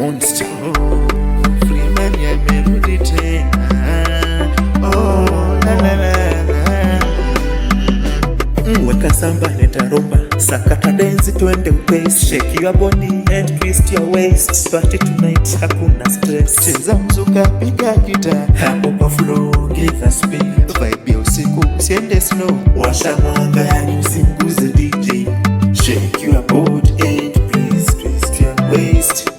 Monster. Freeman yamerudi tena. La la la la. Weka samba leta rumba, sakata dance twende pace. Shake your body and twist your waist. Party tonight hakuna stress. Cheza mzuka piga gita, Hapo kwa flow give us speed. vibe ya usiku usiende slow. Washa mwanga yani usimguze DJ. Shake your body and please twist your waist.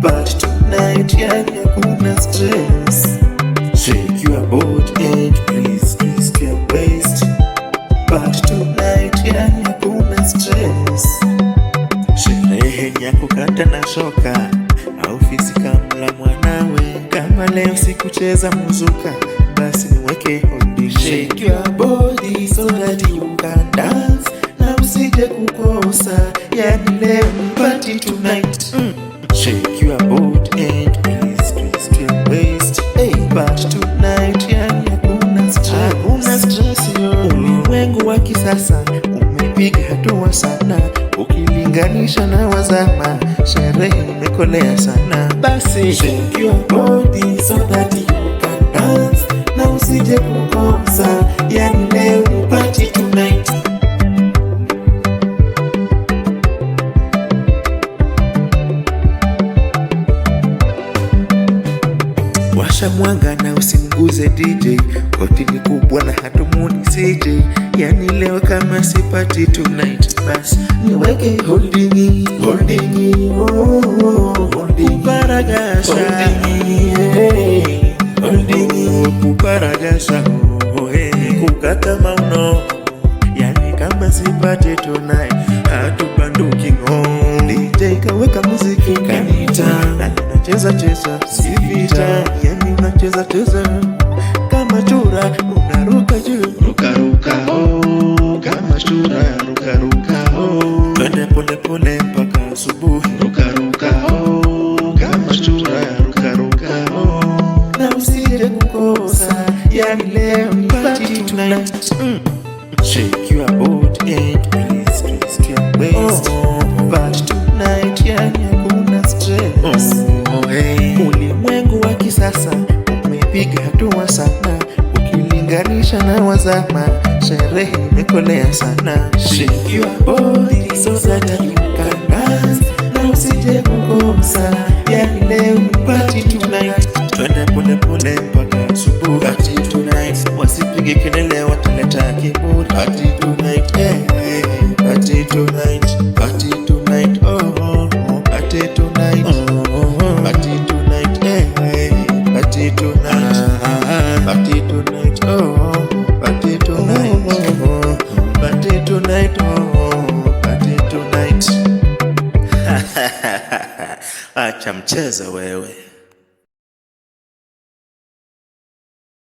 But tonight yani hakuna stress. Shake your body and please twist your waist. But tonight yani hakuna stress. Sherehe ni ya kukata na shoka, au fisi kamla mwanawe. Kama leo sikucheza muzuka, basi niweke holding. Shake your body so that you can dance, na usije kukosa, yani leo ni party tonight. Shake your body and please twist your waist. But tonight yani hakuna stress. Ulimwengu wa kisasa umepiga hatua sana, ukilinganisha na wazama, sherehe imekolea sana. Basi Shake your body so that you can dance, na usije kukosa, yani leo ni party tonight. Washa mwanga na usimguze DJ, koti ni kubwa na hatumuni CJ, yani leo kama si party tonight, basi niweke holding. Kuparagasha kuparagasha, kukata mauno, yani kama si party tonight hatubanduki ngo. DJ kaweka muziki kanita, unacheza cheza si vita, yani unacheza cheza kama chura, unaruka juu ruka kama chura, ruka twende pole pole mpaka asubuhi, ruka kama chura, ruka na usije kukosa, yani leo ni party tonight. shake your body and please twist your waist. But tonight yani hakuna stress. Ulimwengu wa kisasa umepiga hatua sana, ukilinganisha na wazama, sherehe imekolea sana. Shake your body so that you can dance, na usije kukosa, yani leo ni party tonight. Twende pole pole mpaka asubuhi, party tonight. Wasipige kelele wataleta kiburi, party tonight. Party tonight, party tonight, party tonight, party tonight, party tonight, party tonight, party tonight, party tonight, party tonight. acha mchezo wewe.